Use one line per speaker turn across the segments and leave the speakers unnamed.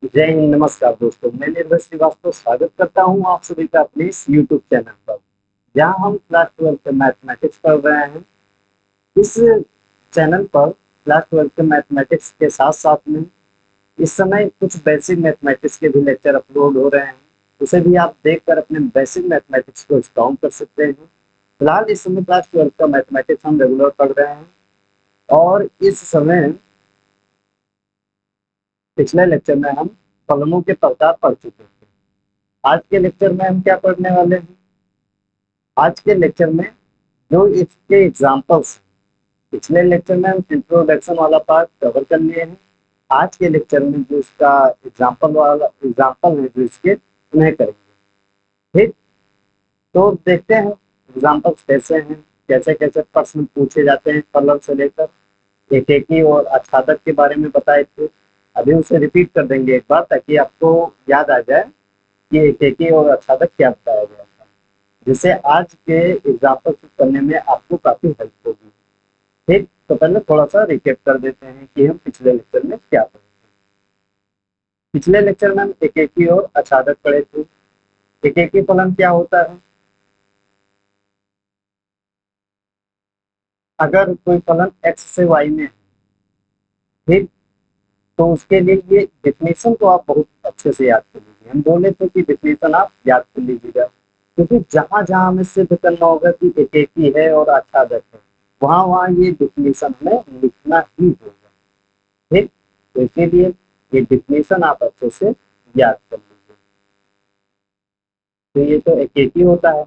जय हिंद। नमस्कार दोस्तों, मैं निर्भय श्रीवास्तव स्वागत करता हूं आप सभी का अपने इस यूट्यूब चैनल पर, जहां हम क्लास 12 के मैथमेटिक्स पढ़ रहे हैं। इस चैनल पर क्लास 12 के मैथमेटिक्स के साथ साथ में इस समय कुछ बेसिक मैथमेटिक्स के भी लेक्चर अपलोड हो रहे हैं। उसे भी आप देखकर अपने बेसिक मैथमेटिक्स को स्ट्रॉन्ग कर सकते हैं। फिलहाल इस समय क्लास 12 का मैथमेटिक्स हम रेगुलर पढ़ रहे हैं और इस समय पिछले लेक्चर में हम फलनों के प्रकार पढ़ चुके थे। आज के लेक्चर में हम क्या पढ़ने वाले हैं? आज के लेक्चर में जो इसके एग्जांपल्स, पिछले लेक्चर में हम इंट्रोडक्शन वाला पार्ट कवर कर लिए हैं। आज के लेक्चर में जो इसका एग्जांपल है जो इसके, उन्हें करेंगे। ठीक, तो देखते हैं एग्जांपल्स कैसे हैं, कैसे कैसे प्रश्न पूछे जाते हैं फलन से लेकर। एकेकी और आच्छादक के बारे में बताए थे, अभी उसे रिपीट कर देंगे एक बार ताकि आपको याद आ जाए कि एकेकी और आच्छादक क्या बताया गया था, जिससे आज के एग्जाम्पल करने में आपको काफी हेल्प होगी। ठीक, तो पहले थोड़ा सा रिकेप कर देते हैं कि हम पिछले लेक्चर में क्या पढ़े। पिछले लेक्चर में हम एकेकी और आच्छादक पढ़े थे। एकेकी फलन क्या होता है? अगर कोई फलन एक्स से वाई में है, ठीक, तो उसके लिए ये डिफिनेशन को आप बहुत अच्छे से याद कर लीजिए। हम बोले थे कि डिफिनेशन आप याद कर लीजिएगा, क्योंकि जहां जहां हमें सिद्ध करना होगा कि एकेकी है और आच्छादक है, वहां वहां ये डिफिनेशन हमें लिखना ही होगा। ठीक, तो इसीलिए ये डिफिनेशन आप अच्छे से याद कर लीजिए। तो ये तो एकेकी होता है।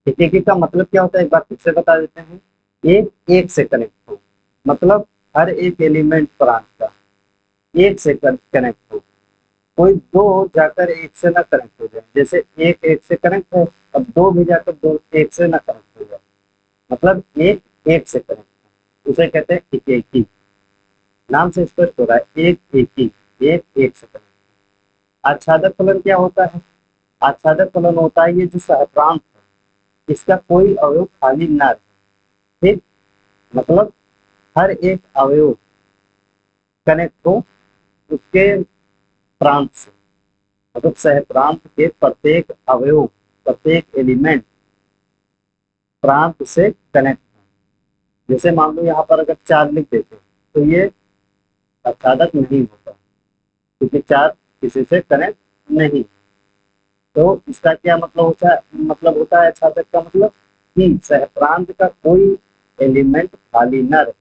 एकेकी का मतलब क्या होता है एक बार फिर से बता देते हैं। एक एक से कनेक्ट हो, मतलब हर एक एलिमेंट प्रांत का एक से कनेक्ट हो। कोई दो जाकर एक से ना कनेक्ट हो जाए, जैसे एक एक से कनेक्ट है, अब दो भी जाकर दो एक से ना कनेक्ट हो जाए, मतलब एक एक से कनेक्ट है, उसे कहते हैं एकेकी। नाम से स्पष्ट हो रहा है, एक एक ही, एक एक से कनेक्ट। आच्छादक फलन क्या होता है? आच्छादक फलन होता है ये जो सहप्रांत है, इसका कोई अवयव खाली ना रहे। ठीक, मतलब हर एक अवयव कनेक्ट हो उसके प्रांत से, मतलब सहप्रांत के प्रत्येक अवयव, प्रत्येक एलिमेंट प्रांत से कनेक्ट। जैसे मान लो यहाँ पर अगर चार लिख देते तो ये आच्छादक नहीं होता, क्योंकि चार किसी से कनेक्ट नहीं। तो इसका क्या मतलब होता है आच्छादक का मतलब कि सहप्रांत का कोई एलिमेंट खाली न रहे,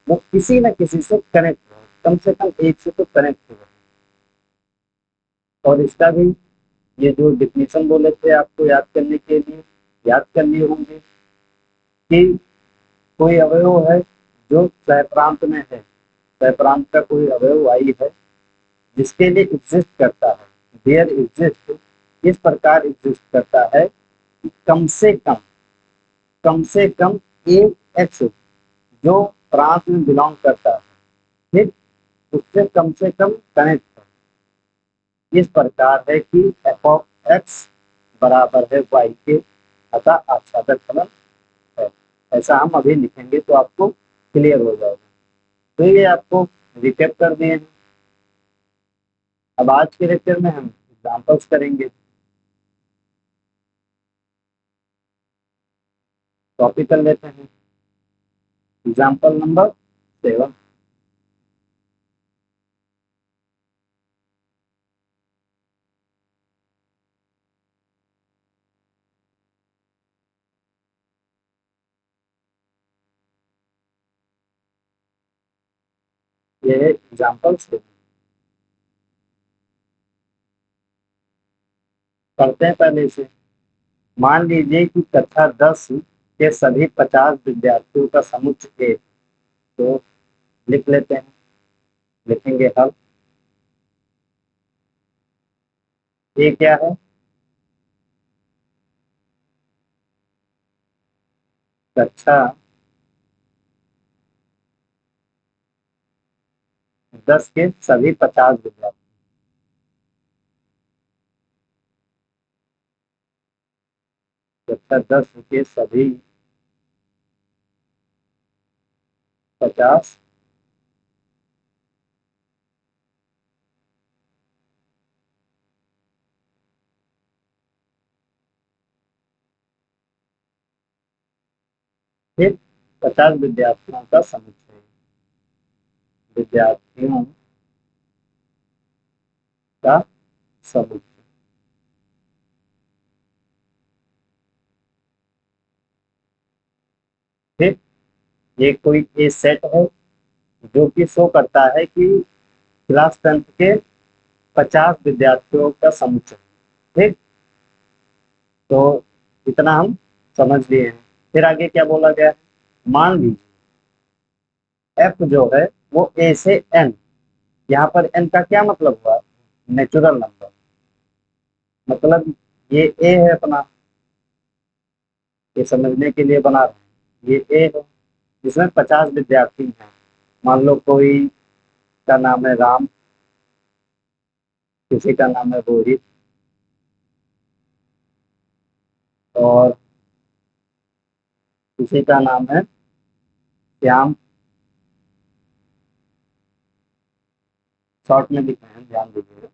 वो किसी न किसी से कनेक्ट हो, कम से कम एक से तो कनेक्ट हो। और इसका भी ये जो डिफिनेशन बोले थे आपको याद करने के लिए, याद कर लिए होंगे कि कोई अवयव है जो सहप्रांत में है, सहप्रांत का कोई अवयव आई है जिसके लिए एग्जिस्ट करता है, देयर एग्जिस्ट, इस प्रकार एग्जिस्ट करता है कि कम से कम एक एक्स जो प्रांत में बिलोंग करता है, ठीक, उससे कम से कम कनेक्ट है। इस प्रकार है कि एफ ऑफ एक्स बराबर है वाई के, अतः आच्छादक फलन है। ऐसा हम अभी लिखेंगे तो आपको क्लियर हो जाएगा। तो ये आपको रिकेप कर दिए हैं। अब आज के लेक्चर में हम एग्जाम्पल्स करेंगे। कॉपी कर लेते हैं एग्जाम्पल नंबर 7। ये है एग्जाम्पल्स, पढ़ते हैं पहले इसे। मान लीजिए कि कक्षा 10 के सभी 50 विद्यार्थियों का समुच्चय ए, तो लिख लेते हैं, लिखेंगे हल। ए क्या है? कक्षा 10 के सभी 50 विद्यार्थी, कक्षा 10 के सभी 50 50 विद्यार्थियों का समुच्चय, विद्यार्थियों का समुच्चय। ठीक, ये कोई ए सेट है जो कि शो करता है कि क्लास 10th के 50 विद्यार्थियों का समुच्चय। ठीक, तो इतना हम समझ लिए हैं। फिर आगे क्या बोला गया है, मान लीजिए एफ जो है वो ए से एन, यहाँ पर एन का क्या मतलब हुआ, नेचुरल नंबर, मतलब ये ए है अपना, ये समझने के लिए बना रहे हैं, ये ए है जिसमें 50 विद्यार्थी हैं। मान लो कोई का नाम है राम, किसी का नाम है रोहित, और किसी का नाम है श्याम, शॉर्ट में लिखे हैं ध्यान दीजिएगा।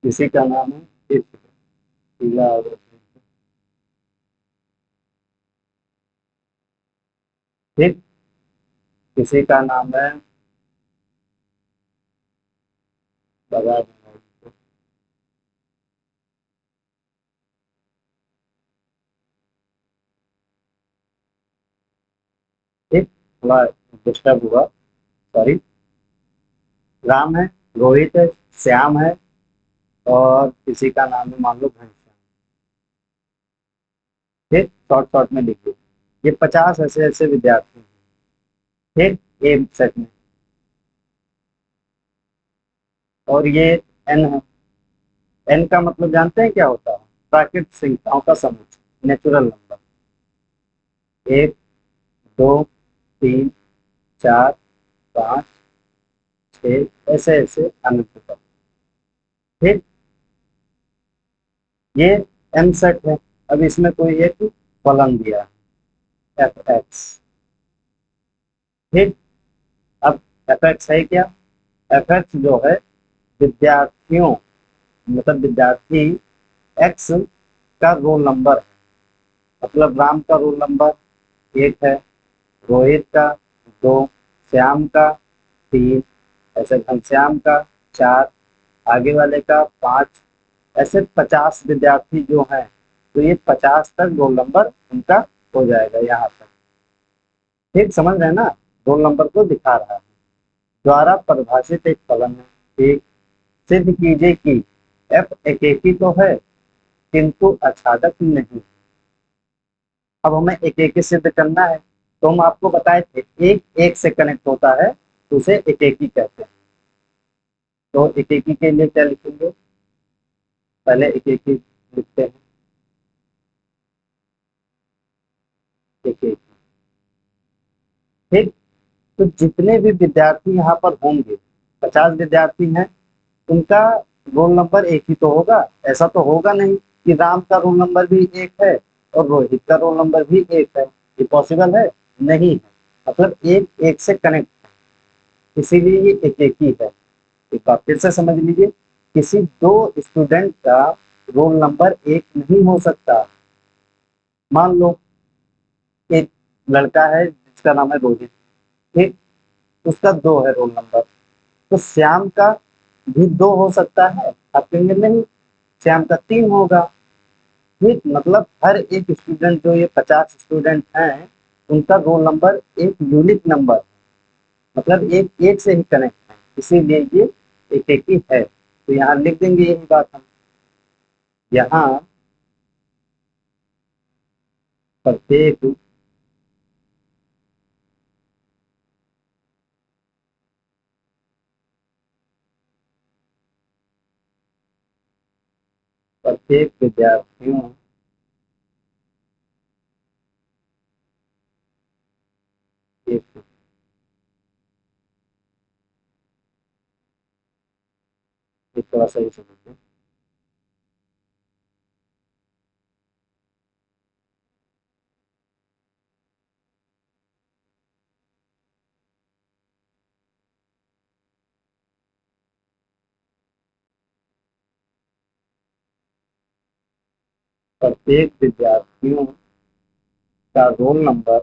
किसी का नाम है चित्र, पीला और ठीक, किसी का नाम है बगा, ठीक, थोड़ा डिस्टर्ब हुआ, सॉरी। राम है, रोहित है, श्याम है, और किसी का नाम है मान लो घनश्याम। ठीक, शॉर्ट शॉर्ट में लिखिए, ये 50 ऐसे ऐसे विद्यार्थी हैं, ठीक, एक सेट में। और ये एन है, एन का मतलब जानते हैं क्या होता है, प्राकृतिक संख्याओं का समुच्चय, नेचुरल नंबर। एक, दो, तीन, चार, पाँच, छः, ऐसे ऐसे अनंत तक। ठीक, ये एन सेट है। अब इसमें कोई एक फलन दिया है एफ एक्स। ठीक, अब एफ एक्स है क्या, एफ एक्स जो है विद्यार्थियों, मतलब विद्यार्थी एक्स का रोल नंबर है। मतलब राम का रोल नंबर एक है, रोहित का दो, श्याम का तीन, ऐसे घनश्याम का चार, आगे वाले का पाँच, ऐसे 50 विद्यार्थी जो हैं, तो ये 50 तक रोल नंबर उनका हो जाएगा यहाँ तक। ठीक, समझ रहे हैं ना, रोल नंबर को दिखा रहा है, द्वारा परिभाषित एक फलन है। ठीक, सिद्ध कीजिए कि एफ एकेकी तो है किंतु अछादक नहीं। अब हमें एक एक सिद्ध करना है, तो हम आपको बताए थे एक एक से कनेक्ट होता है तो उसे एक एक ही कहते हैं। तो एक एक ही के लिए क्या लिखेंगे, पहले एक एक ही लिखते हैं, एक एक। ठीक, तो जितने भी विद्यार्थी यहाँ पर होंगे, 50 विद्यार्थी हैं, उनका रोल नंबर एक ही तो होगा। ऐसा तो होगा नहीं कि राम का रोल नंबर भी एक है और रोहित का रोल नंबर भी एक है, ये पॉसिबल है नहीं है। मतलब एक एक से कनेक्ट, इसीलिए ये एक एक ही है। एक बार फिर से समझ लीजिए, किसी दो स्टूडेंट का रोल नंबर एक नहीं हो सकता। मान लो एक लड़का है जिसका नाम है रोहित, ठीक, उसका दो है रोल नंबर, तो श्याम का भी दो हो सकता है, आप कहेंगे नहीं, श्याम का तीन होगा। ठीक, मतलब हर एक स्टूडेंट, जो ये 50 स्टूडेंट हैं, उनका रोल नंबर एक यूनिक नंबर, मतलब एक एक से ही कनेक्ट है, इसीलिए ये एक एक ही है। तो यहाँ लिख देंगे यही बात हम, यहाँ प्रत्येक प्रत्येक विद्यार्थियों के, एक थोड़ा सा ही समझिए, प्रत्येक विद्यार्थियों का रोल नंबर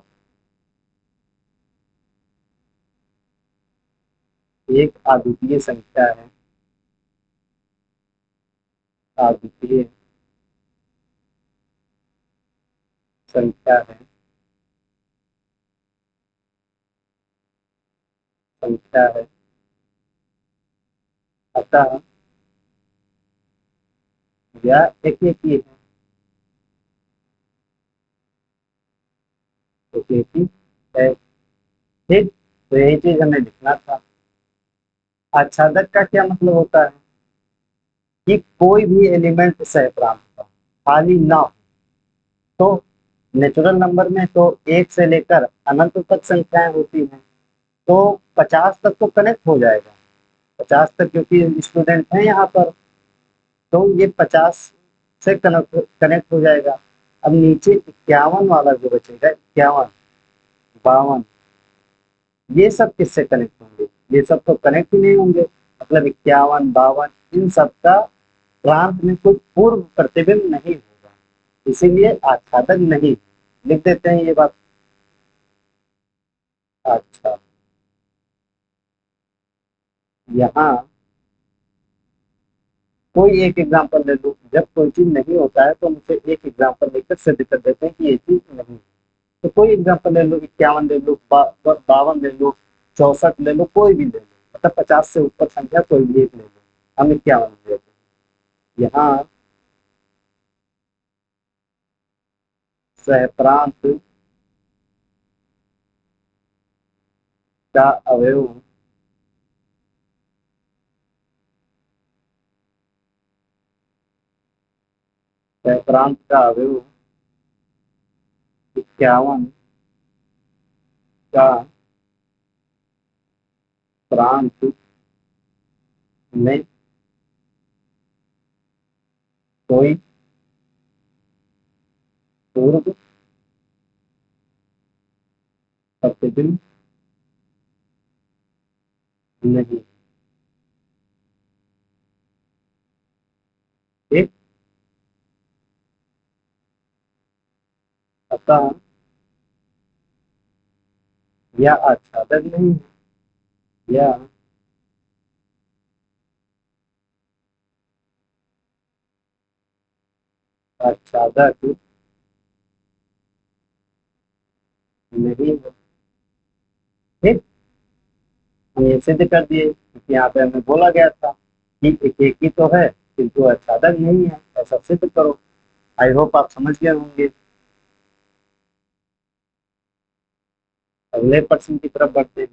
एक अद्वितीय संख्या है, अद्वितीय संख्या है, संख्या है, अतः यह एक ही है, एक ही है। ठीक, तो यही चीज हमें लिखना था। आच्छादक का क्या मतलब होता है कि कोई भी एलिमेंट सहप्रांत का खाली ना हो। तो नेचुरल नंबर में तो एक से लेकर अनंत तक संख्याएं होती हैं, तो 50 तक तो कनेक्ट हो जाएगा, 50 तक, क्योंकि स्टूडेंट हैं यहाँ पर, तो ये 50 से कनेक्ट हो जाएगा। अब नीचे 51 वाला जो बचेगा, 51, 52, ये सब किससे कनेक्ट होंगे? ये सब तो कनेक्ट ही नहीं होंगे। मतलब 51, 52, इन सब का प्रांत में कोई पूर्व प्रतिबिंब नहीं होगा, इसीलिए आच्छादक नहीं। लिख देते हैं ये बात। अच्छा, यहाँ कोई एक एग्जांपल ले लो। जब कोई चीज नहीं होता है तो मुझे एक एग्जांपल लेकर सिद्ध कर देते हैं कि ये चीज नहीं है। तो कोई एग्जांपल ले लो, 51 ले लो, 52 ले लो, 64 ले लो, कोई भी ले लो, मतलब 50 से ऊपर संख्या कोई भी एक ले लो। हम 51 लेते हैं। यहाँ सहप्रांत का अवयव सहप्रांत का अवयव 51 का प्रांत में कोई पूर्व प्रतिबिंब नहीं। एक, अतः यह आच्छादक नहीं है, यह आच्छादक नहीं है। ठीक, हम ये सिद्ध कर दिए, क्योंकि यहाँ पे हमें बोला गया था कि एक ही तो है किंतु आच्छादक नहीं है, ऐसा सिद्ध करो। आई होप आप समझ गए होंगे। अगले प्रश्न की तरफ बढ़ते हैं।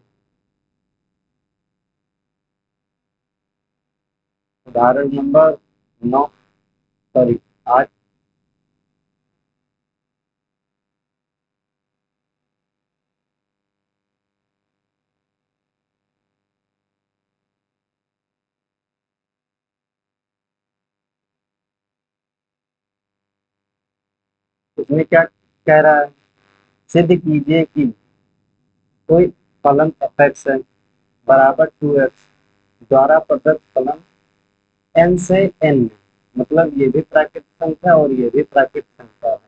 उदाहरण नंबर 9, सॉरी 8। इसमें क्या कह रहा है? सिद्ध कीजिए कि कोई फलन एफ है बराबर 2x द्वारा प्रदत्त फलन n से n में, मतलब ये भी प्राकृतिक संख्या और ये भी प्राकृतिक संख्या है,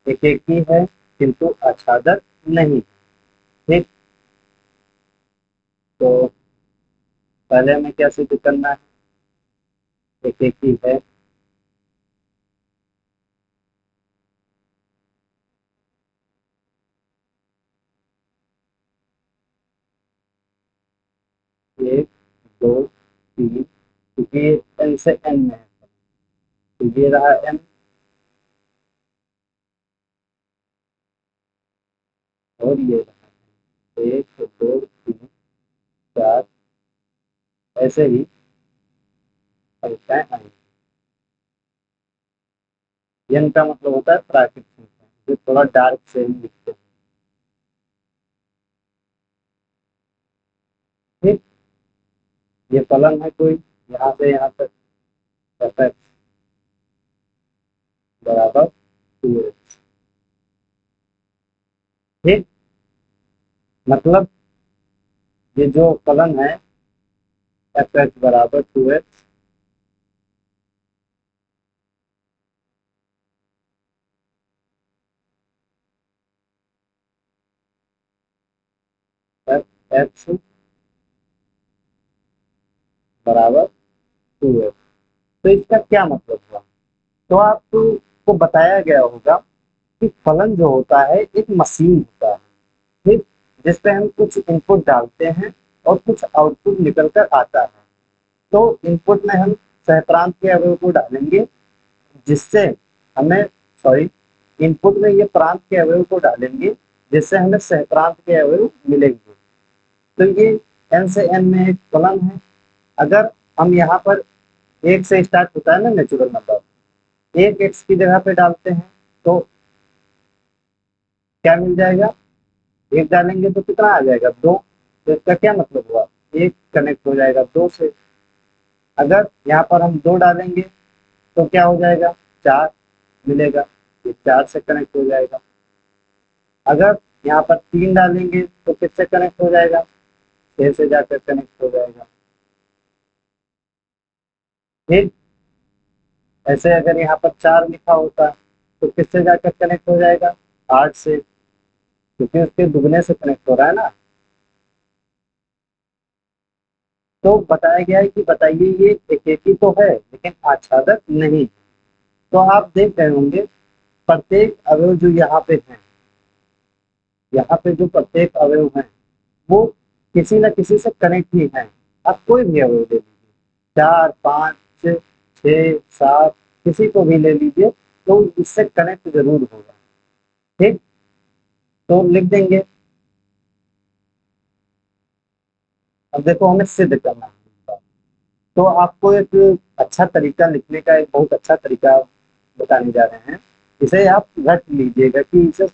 एक ही है किंतु आच्छादक नहीं। ठीक, तो पहले हमें क्या सिद्ध करना है? एक ही है, एक, दो, तीन, क्योंकि ये n से n में है, तो ये रहा n, और ये रहा एक, दो, तीन, चार, ऐसे ही संख्याएं आएंगी। n का मतलब होता है प्राकृतिक संख्या, जो थोड़ा डार्क से ही लिखते हैं। ठीक, ये फलन है कोई यहाँ से यहाँ तक, fx बराबर 2x। ठीक, मतलब ये जो फलन है fx बराबर 2x, f x बराबर 2x। तो इसका क्या मतलब हुआ? तो आपको बताया गया होगा कि फलन जो होता है एक मशीन होता है, ठीक, जिसपे हम कुछ इनपुट डालते हैं और कुछ आउटपुट निकल कर आता है। तो इनपुट में हम सहप्रांत के अवयव को डालेंगे, जिससे हमें, सॉरी, इनपुट में ये प्रांत के अवयव को डालेंगे, जिससे हमें सहप्रांत के अवयव मिलेंगे। तो ये n से n में एक फलन है। अगर हम यहाँ पर एक से स्टार्ट होता है ना नेचुरल नंबर, एक एक्स की जगह पे डालते हैं तो क्या मिल जाएगा? एक डालेंगे तो कितना आ जाएगा? दो। तो इसका क्या मतलब हुआ? एक कनेक्ट हो जाएगा दो से। अगर यहाँ पर हम दो डालेंगे तो क्या हो जाएगा? चार मिलेगा, ये चार से कनेक्ट हो जाएगा। अगर यहाँ पर तीन डालेंगे तो किससे कनेक्ट हो जाएगा? छह से जाकर कनेक्ट हो जाएगा। ठीक, ऐसे अगर यहाँ पर चार लिखा होता तो किससे जाकर कनेक्ट हो जाएगा? आठ से, क्योंकि उसके दुगने से कनेक्ट हो रहा है ना। तो बताया गया है कि बताइए ये एकेकी तो है लेकिन आच्छादक नहीं। तो आप देख रहे होंगे प्रत्येक अवयव जो यहाँ पे है, यहाँ पे जो प्रत्येक अवयव है वो किसी न किसी से कनेक्ट ही है। आप कोई भी अवयव ले लीजिए, चार, पाँच, छः, सात, किसी को भी ले लीजिए तो इससे कनेक्ट जरूर होगा। ठीक, तो लिख देंगे। अब देखो हमें सिद्ध करना है, तो आपको एक अच्छा तरीका लिखने का, एक बहुत अच्छा तरीका बताने जा रहे हैं। इसे आप रट लीजिएगा कि इसे,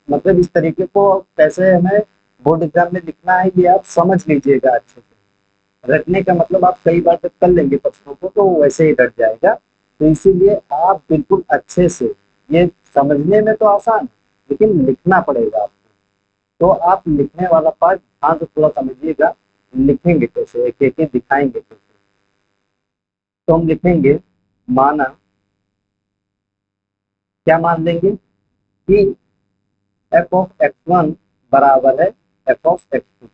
मतलब इस तरीके को कैसे हमें बोर्ड एग्जाम में लिखना है, ये आप समझ लीजिएगा अच्छे से। रटने का मतलब आप कई बार जब कर लेंगे प्रश्नों को तो वैसे ही रट जाएगा। तो इसीलिए आप बिल्कुल अच्छे से, ये समझने में तो आसान है लेकिन लिखना पड़ेगा आपको। तो आप लिखने वाला पार्ट ध्यान से थोड़ा समझिएगा। लिखेंगे कैसे, एक एक दिखाएंगे कैसे। तो हम लिखेंगे, माना, क्या मान लेंगे कि एफ ऑफ एक्स वन बराबर है एफ ऑफ एक्स टू।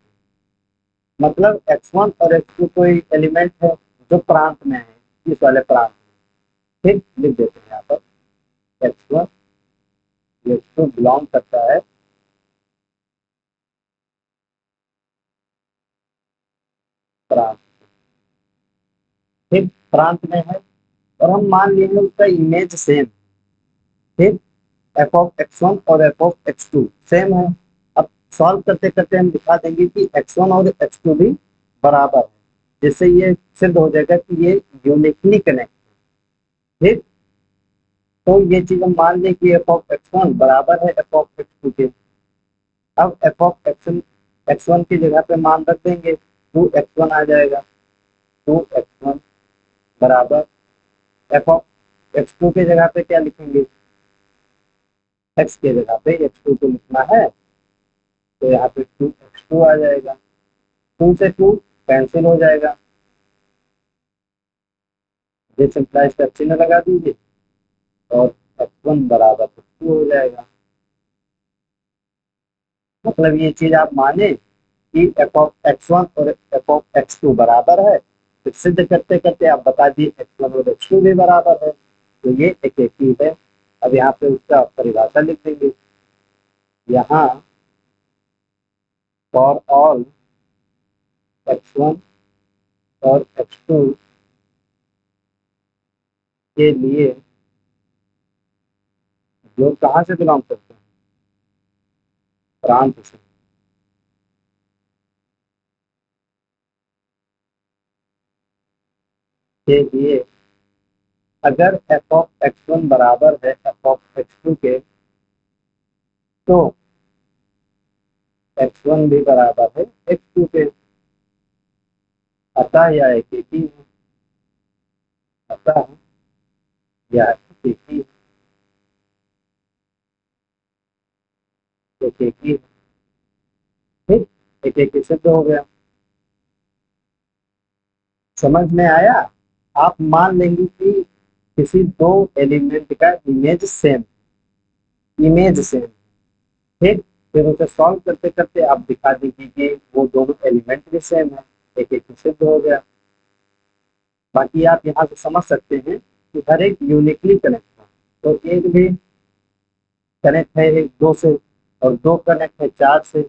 मतलब एक्स वन और एक्स टू कोई एलिमेंट है जो प्रांत में है, इस वाले प्रांत में। ठीक, लिख देते हैं यहाँ पर X one X two belong करता है प्रांत। ठीक, प्रांत में है और हम मान लेंगे उसका इमेज सेम। ठीक, एफ ऑफ एक्स वन और F of X two same है। अब सॉल्व करते करते हम दिखा देंगे कि एक्स वन और एक्स टू भी बराबर है, जिससे ये सिद्ध हो जाएगा कि ये यूनिकली कनेक्ट। ठीक, तो ये चीज हम मान लें कि एफ ऑफ एक्स वन बराबर है एफ ऑफ एक्स टू के। अब एफ ऑफ एक्स वन की जगह पे मान रख देंगे, टू एक्स वन आ जाएगा। टू एक्स वन बराबर एफ ऑफ एक्स टू की जगह पे क्या लिखेंगे? एक्स की जगह पे एक्स टू को लिखना है, तो यहाँ पे टू एक्स टू आ जाएगा। टू से टू कैंसिल हो जाएगा, दिस इम्प्लाइज का चिन्ह लगा दीजिए और एक्स वन बराबर टू हो जाएगा। मतलब ये चीज आप माने कि एफ ऑफ एक्स वन और एफ ऑफ एक्स टू बराबर है, तो सिद्ध करते करते आप बता दिए एक्स वन और एक्स टू भी बराबर है, तो ये एक ही है। अब यहाँ पे उसका परिभाषा लिख देंगे, यहाँ फॉर ऑल एक्स वन और एक्स टू के लिए जो कहाँ से बिलोंग करते हैं? प्रांत से। के लिए अगर एफ ऑफ एक्स वन बराबर है एफ ऑफ एक्स टू के, तो एक्स वन भी बराबर है एक्स टू के। अतः यह एक ही है। अतः यह एक ही, एक ही। ठीक, एक ही सिद्ध हो गया। समझ में आया? आप मान लेंगे कि किसी दो एलिमेंट का इमेज सेम। ठीक, फिर उसे सॉल्व करते करते आप दिखा दीजिए कि वो दोनों एलिमेंट भी सेम है, एक एक सिद्ध हो गया। बाकी आप यहाँ से समझ सकते हैं कि हर एक यूनिकली कनेक्ट है। तो एक भी कनेक्ट है एक दो से, और दो कनेक्ट है चार से।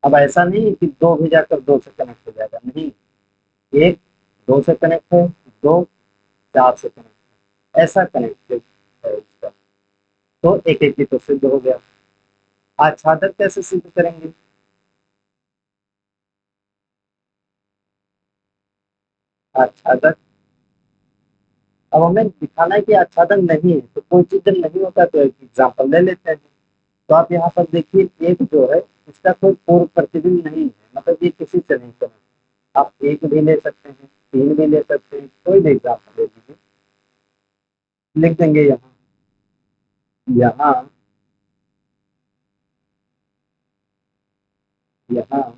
अब ऐसा नहीं है कि दो भी जाकर दो से कनेक्ट हो जाएगा, नहीं। एक दो से कनेक्ट है, दो चार से कनेक्ट है, ऐसा कनेक्ट है इसका। तो एक एक ही तो सिद्ध हो गया। आच्छादक कैसे सिद्ध करेंगे? आच्छादक, अब हमें दिखाना है कि आच्छादन नहीं है, तो कोई चीज जब नहीं होता तो एक एग्जाम्पल ले लेते हैं। तो आप यहाँ पर देखिए, एक जो है इसका कोई पूर्व प्रतिबिंब नहीं है, मतलब ये किसी से नहीं करें। आप एक भी ले सकते हैं, तीन भी ले सकते हैं, कोई भी एग्जाम्पल ले लीजिए। लिख देंगे यहाँ, यहाँ, यहाँ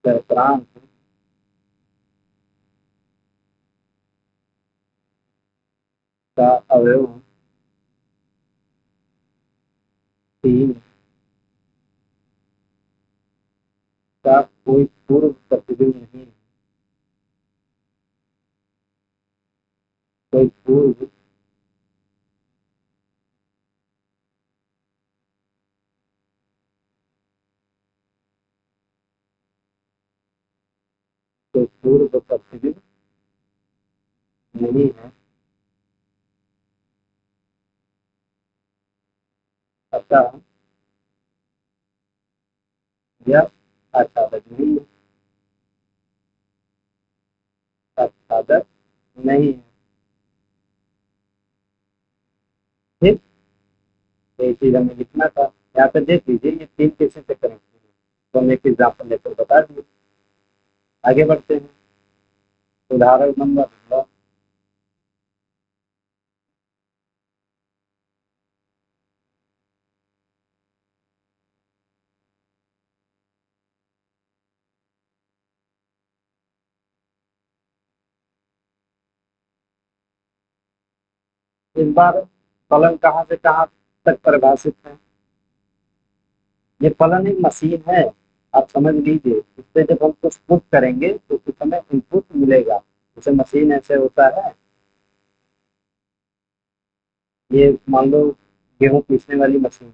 चतुर्थांश का अवयव तीन का कोई पूर्व प्रतिबिंब नहीं है, कोई पूर्व कोई पूर्व प्रतिबिंब नहीं है, अतः यह आच्छादक नहीं है, आच्छादक नहीं है। ठीक, तो ये चीज हमें लिखना था। यहाँ पे देख लीजिए, ये तीन कैसे से कनेक्ट है, तो हम एक एग्जाम्पल लेकर बता दिए। आगे बढ़ते हैं, उदाहरण नंबर। इस बार फलन कहाँ से कहाँ तक परिभाषित है? ये फलन एक मशीन है, आप समझ लीजिए। इससे जब हम कुछ पुट करेंगे तो कुछ हमें इनपुट मिलेगा। जैसे मशीन ऐसे होता है, ये मान लो गेहूं पीसने वाली मशीन।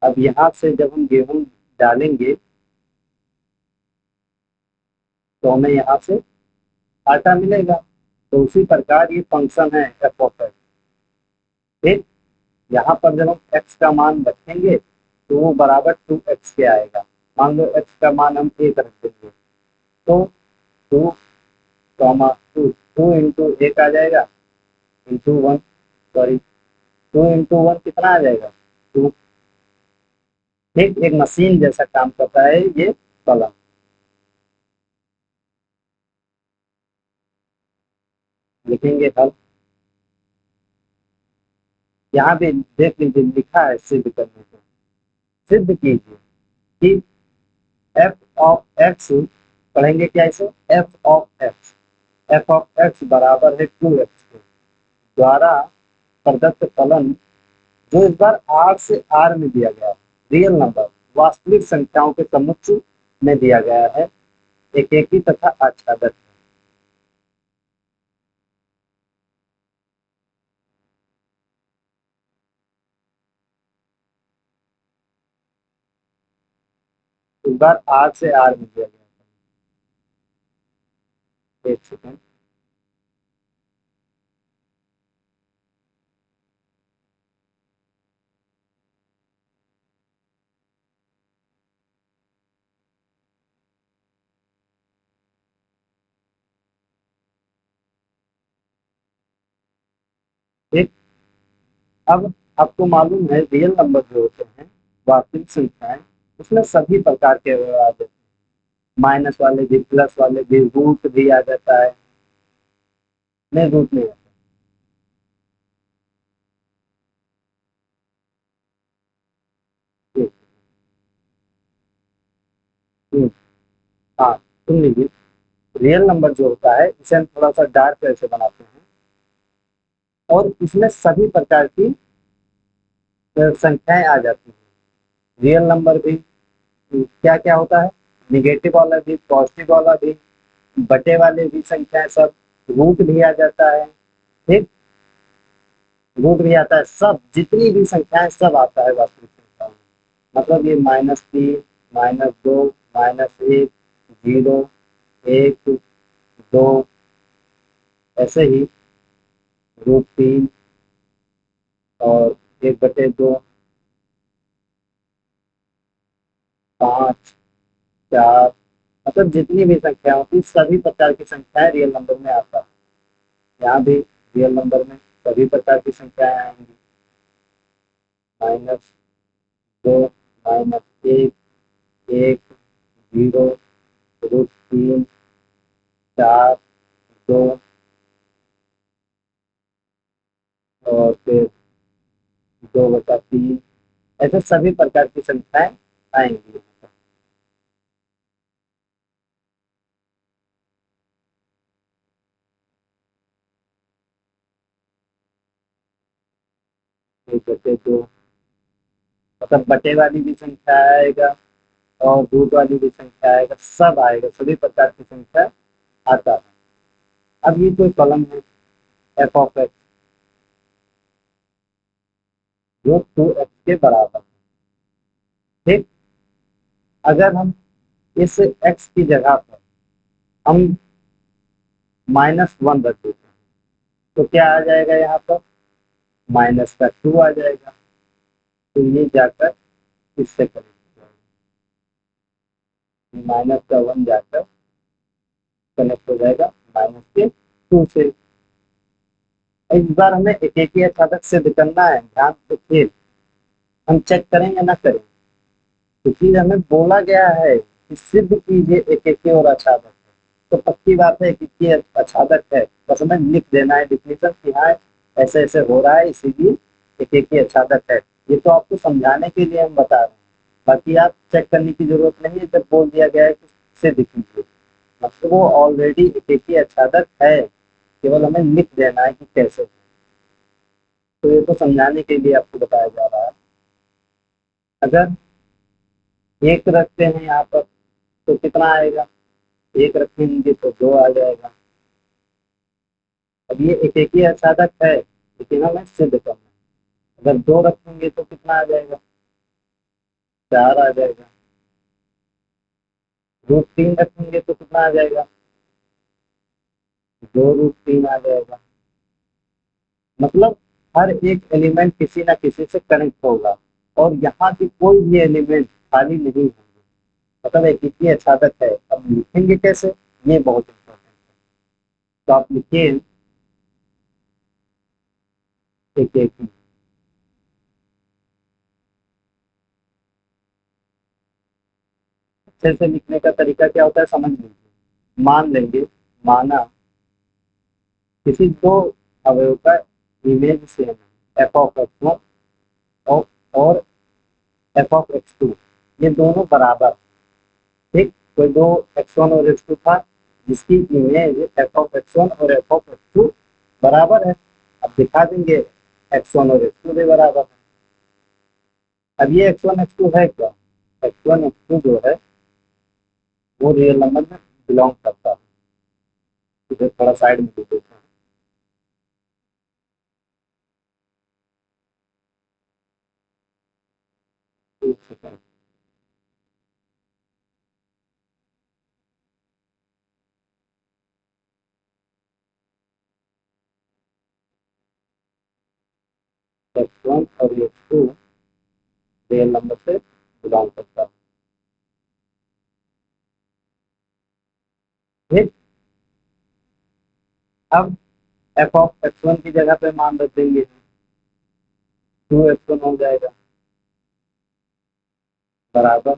अब यहाँ से जब हम गेहूं डालेंगे तो हमें यहाँ से आटा मिलेगा। तो उसी प्रकार ये फंक्शन है एफ ऑफ एक्स। ठीक, यहाँ पर जब हम एक्स का मान रखेंगे तो वो बराबर 2x के आएगा। मान लो एक्स का मान हम एक रख देंगे, तो two comma two, two into एक आ जाएगा, into one, sorry, two into one कितना आ जाएगा? टू। ठीक, एक मशीन जैसा काम करता है ये कलम। लिखेंगे हल। यहाँ भी देख लीजिए, लिखा है सिद्ध करने को। सिद्ध कीजिए कि एफ ऑफ एक्स, पढ़ेंगे क्या इसे? F of x, F of x बराबर है 2x के द्वारा प्रदत्त फलन, जो इस बार आर से आर में दिया गया है, रियल नंबर वास्तविक संख्याओं के समुच्चय में दिया गया है, एक एक ही तथा आच्छादक। इस बार आर से आर में दिया गया है। एक सेकंड, एक, अब आपको मालूम है रियल नंबर जो होते हैं, वास्तविक संख्याएं, उसमें सभी प्रकार के आ जाते हैं। माइनस वाले भी, प्लस वाले भी, रूट भी आ जाता है। नहीं, रूट नहीं आता। ठीक, ठीक, हाँ, सुन लीजिए। रियल नंबर जो होता है इसे हम थोड़ा सा डार्क कैसे बनाते हैं, और इसमें सभी प्रकार की संख्याएं आ जाती हैं। रियल नंबर भी, क्या क्या होता है, निगेटिव वाला भी, पॉजिटिव वाला भी, बटे वाले भी संख्याएं सब, रूट भी आ जाता है, ठीक, रूट भी आता है, सब जितनी भी संख्याएं सब आता है वास्तविक संख्या में। मतलब ये -3, -2, -1, 0, 1, 2, ऐसे ही √3 और 1/2, 5, 4, मतलब जितनी भी संख्या होती सभी प्रकार की संख्याएं रियल नंबर में आता है। यहाँ भी रियल नंबर में सभी प्रकार की संख्याएं आएंगी, -2, -1, 1, 0, √3, 4, 2 और फिर 2/3, ऐसे सभी प्रकार की संख्याएं आएंगी। एक बटे दो, मतलब बटे वाली भी संख्या आएगा और रूट वाली भी संख्या आएगा, सब आएगा, सभी प्रकार की संख्या आता है। अब ये कोई कॉलम है f(x) जो 2x के बराबर है, ठीक। अगर हम इस x की जगह पर हम -1 रख देते हैं तो क्या आ जाएगा, यहाँ पर -2 आ जाएगा, तो ये जाकर इससे कनेक्ट हो जाएगा, -1 जाकर कनेक्ट हो जाएगा -2 से। इस बार हमें एक ही अचानक सिद्ध करना है, ध्यान से फिर हम चेक करें या ना करें, क्योंकि हमें बोला गया है कि सिद्ध कीजिए एक एक और अचादक है, तो पक्की बात है कि ये अचादक है, बस हमें लिख देना है डिफिनेशन कि हाँ ऐसे ऐसे हो रहा है, इसीलिए एक ही अचादक है। ये तो आपको समझाने के लिए हम बता रहे हैं, बाकी आप चेक करने की जरूरत नहीं है, जब बोल दिया गया है कि सिद्ध कीजिए मतलब वो ऑलरेडी एक ही अचादक है, केवल हमें लिख देना है कि कैसे। तो ये तो समझाने के लिए आपको बताया जा रहा है। अगर एक रखते हैं यहाँ पर तो कितना आएगा, एक रखेंगे तो 2 आ जाएगा। अब ये एक ही अचादक है लेकिन हमें सिद्ध करना है। अगर 2 रखेंगे तो कितना आ जाएगा, 4 आ जाएगा। √3 रखेंगे तो कितना आ जाएगा, 2√3 आ जाएगा। मतलब हर एक एलिमेंट किसी ना किसी से कनेक्ट होगा और यहाँ की कोई भी एलिमेंट खाली नहीं होंगे, मतलब एक ही अचादक है। अब लिखेंगे कैसे, ये बहुत इंपॉर्टेंट है। तो आप लिखिए एक अच्छे से लिखने का तरीका क्या होता है समझ लीजिए। मान लेंगे, माना किसी दो अवयव का इमेज सेम है, f(x1) और f(x2), ये दोनों बराबर, ठीक। कोई दो x1 और x2 था जिसकी इमेज f(x1) और f(x2) बराबर है। अब दिखा देंगे x1 और x2 भी बराबर है। अब ये x1 x2 है क्या, x1 x2 जो है वो रियल नंबर में बिलोंग करता है। इसे थोड़ा साइड में देते हैं। एक सेकंड, x1 और x2 रियल नंबर से बिलोंग करता है, ठीक। अब f(x1) की जगह पे मान रख देंगे 2x1 हो जाएगा, बराबर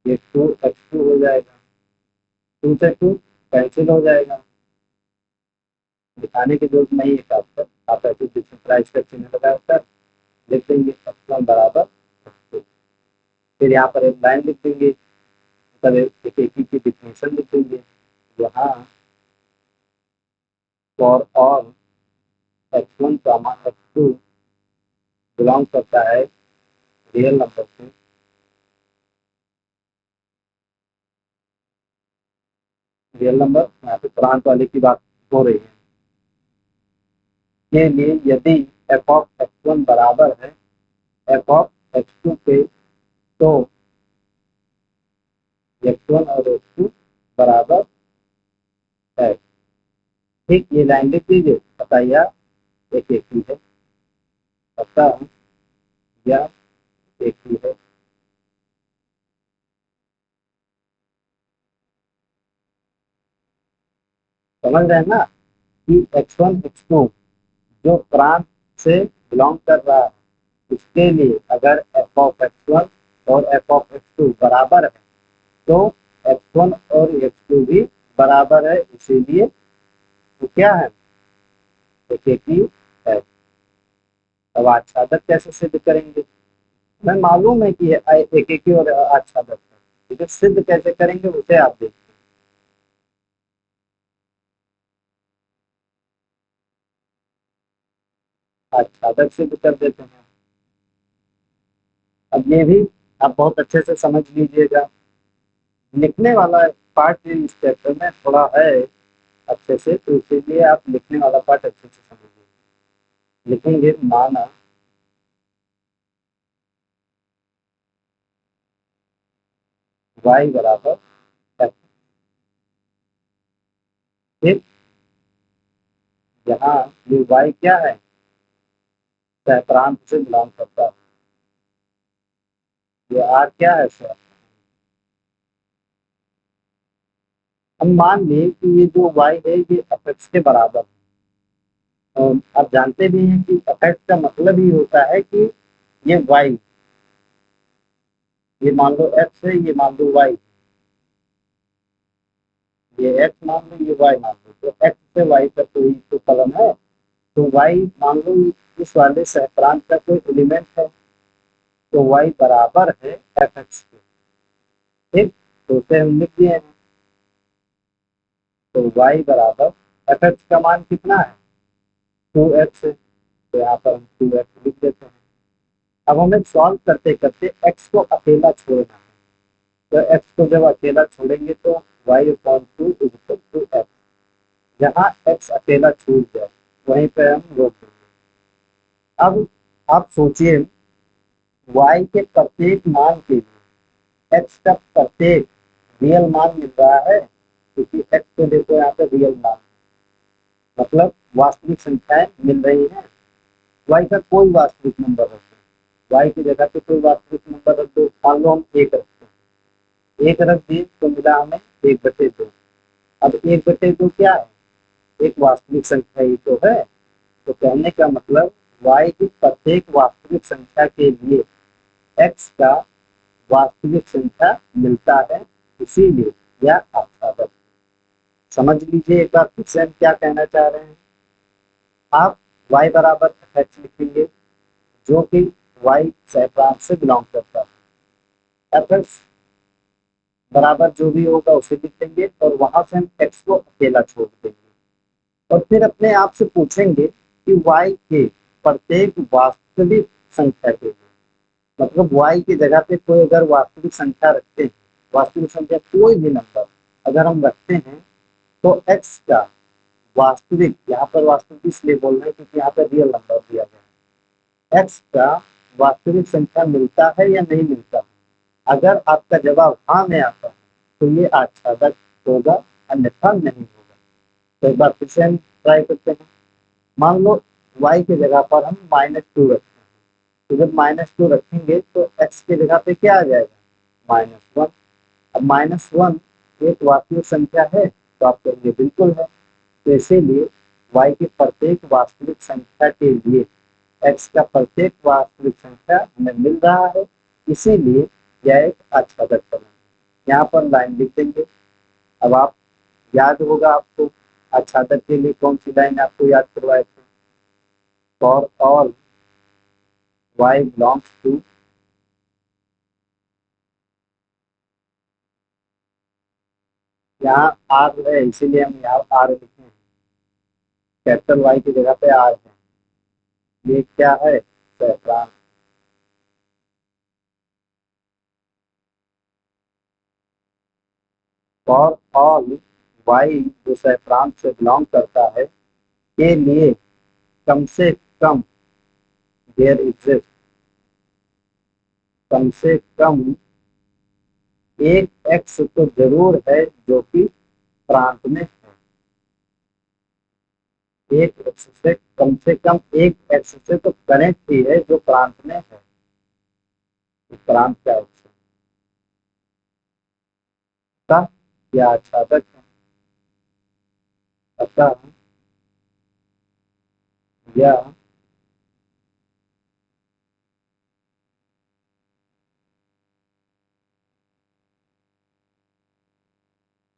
ये 2x2 हो जाएगा। 2 से 2 कैंसिल हो जाएगा, दिखाने की जरूरत नहीं है आपको, आप ऐसे डिफरेंस का चिन्ह लगाकर लिख देंगे x1 बराबर x2। फिर यहाँ पर एक लाइन लिख देंगे, मतलब एक ही की डिफिनेशन लिख देंगे। यहाँ for all x1 x2 belong करता है रियल नंबर से रियल नंबर, यहाँ पे प्रांत वाले की बात हो रही है, के लिए यदि एफ ऑफ एक्स वन बराबर है एफ ऑफ एक्स टू के, तो एक्स वन और एक्स टू बराबर है। ठीक, ये लाइन लिख दीजिए, बताइए एक एक ही है, पता या एक ही है। समझ रहे हैं ना कि एक्स वन एक्स टू जो प्रांत से बिलोंग कर रहा है, उसके लिए अगर एफ ऑफ एक्स वन और एफ ऑफ एक्स टू बराबर है, तो एक्स वन और एक्स टू भी बराबर है, इसीलिए तो क्या है, एक एक ही है। अब आच्छादक कैसे सिद्ध करेंगे? हमें मालूम है कि एक एक ही और आच्छादक है, लेकिन सिद्ध कैसे करेंगे उसे आप देखिए। आच्छादक सिद्ध कर देते हैं। अब ये भी आप बहुत अच्छे से समझ लीजिएगा, लिखने वाला पार्ट इस चैप्टर में थोड़ा है अच्छे से, तो इसीलिए आप लिखने वाला पार्ट अच्छे से समझिए। लिखेंगे माना y बराबर f, फिर यहाँ ये y क्या है, सहप्रांत से बिलोंग करता है, ये r क्या है सर। हम मान लें कि ये जो y है ये f(x) के बराबर है, और आप जानते भी हैं कि f(x) का मतलब ही होता है कि ये y, ये मान लो x है, ये मान लो y, ये x मान लो, ये y मान लो, तो x से y का कोई तो फलन है, तो y मान लो इस वाले सहप्रांत का कोई एलिमेंट है, तो y बराबर है f(x) के। ठीक, तो उसे हम लिख दिए हैं, तो y बराबर f(x) का मान कितना है, 2x है, तो यहाँ पर हम 2x लिख देते हैं। अब हमें सॉल्व करते करते x को अकेला छोड़ना है, तो x को जब अकेला छोड़ेंगे तो y/2 = x, जहाँ x अकेला छूट जाए वहीं पे हम रोक देंगे। अब आप सोचिए y के प्रत्येक मान के लिए x का प्रत्येक रियल मान मिल रहा है, क्योंकि x को देखो यहाँ पे रियल मान, मतलब वास्तविक संख्याएं मिल रही हैं। y का कोई वास्तविक नंबर रख दो, y की जगह पे कोई वास्तविक नंबर रख दो, मान लो हम एक रखते हैं, एक रख दिए तो मिला हमें 1/2। अब 1/2 क्या है, एक वास्तविक संख्या ही तो है, तो कहने का मतलब y की प्रत्येक वास्तविक संख्या के लिए x का वास्तविक संख्या मिलता है, इसीलिए यह आच्छादक। समझ लीजिए एक बार फिर से हम क्या कहना चाह रहे हैं। आप y बराबर f(x) लिखेंगे, जो कि y सहप्रांत से बिलोंग करता है, f(x) बराबर जो भी होगा उसे लिख देंगे, और वहां से हम x को अकेला छोड़ देंगे, और फिर अपने आप से पूछेंगे कि y के प्रत्येक वास्तविक संख्या के लिए, मतलब y की जगह पे कोई अगर वास्तविक संख्या रखते हैं, वास्तविक संख्या कोई भी नंबर अगर हम रखते हैं, तो x का वास्तविक, यहाँ पर वास्तविक इसलिए बोल रहे हैं क्योंकि यहाँ पर रियल नंबर दिया गया है, x का वास्तविक संख्या मिलता है या नहीं मिलता है। अगर आपका जवाब हाँ में आता है तो ये आच्छादक होगा, अन्यथा नहीं होगा। तो एक बार फिर से हम ट्राई करते हैं। मान लो y की जगह पर हम -2 रखते हैं, तो जब -2 रखेंगे तो x की जगह पे क्या आ जाएगा, -1। अब -1 एक वास्तविक संख्या है, तो आप कहेंगे बिल्कुल है, तो इसीलिए y की प्रत्येक वास्तविक संख्या के लिए x का प्रत्येक वास्तविक संख्या हमें मिल रहा है, इसीलिए यह एक आच्छादक फलन है। यहाँ पर लाइन लिख देंगे। अब आप याद होगा आपको आच्छादक के लिए कौन सी लाइन आपको याद करवाए थे, for all y belongs to, यहाँ r है इसीलिए हम यहाँ r लिखे हैं, कैपिटल Y की जगह पे r है, ये क्या है, सहस्रांश। फॉर ऑल वाई जो सहप्रांत से बिलोंग करता है के लिए कम से कम देयर एग्जिस्ट, कम से कम एक एक्स तो जरूर है जो कि प्रांत में है। एक एक्स से कम एक एक्स से तो कनेक्ट ही है जो प्रांत में है। तो प्रांत क्या एक्स है या आच्छादक है। अतः यह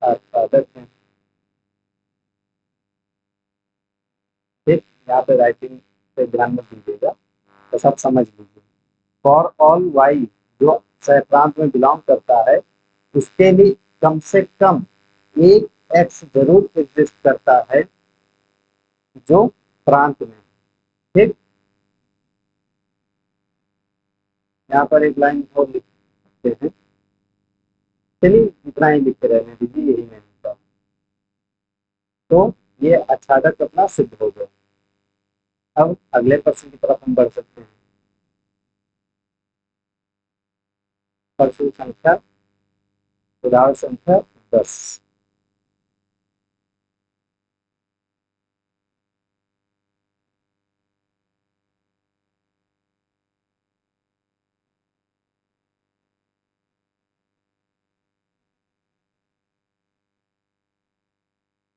आच्छादक है। ठीक, यहाँ पे राइटिंग पे ध्यान में दीजिएगा तो सब समझ लीजिए। फॉर ऑल वाई जो सहप्रांत में बिलोंग करता है उसके लिए कम से कम एक एक्स जरूर एग्जिस्ट करता है जो प्रांत में। ठीक, यहाँ पर एक लाइन और लिखते हैं। चलिए इतना ही लिखते रहने दीजिए, यही नहीं होता तो ये आच्छादक अपना सिद्ध हो गया। अब अगले प्रश्न की तरफ हम बढ़ सकते हैं। प्रश्न संख्या उदाहरण संख्या 10।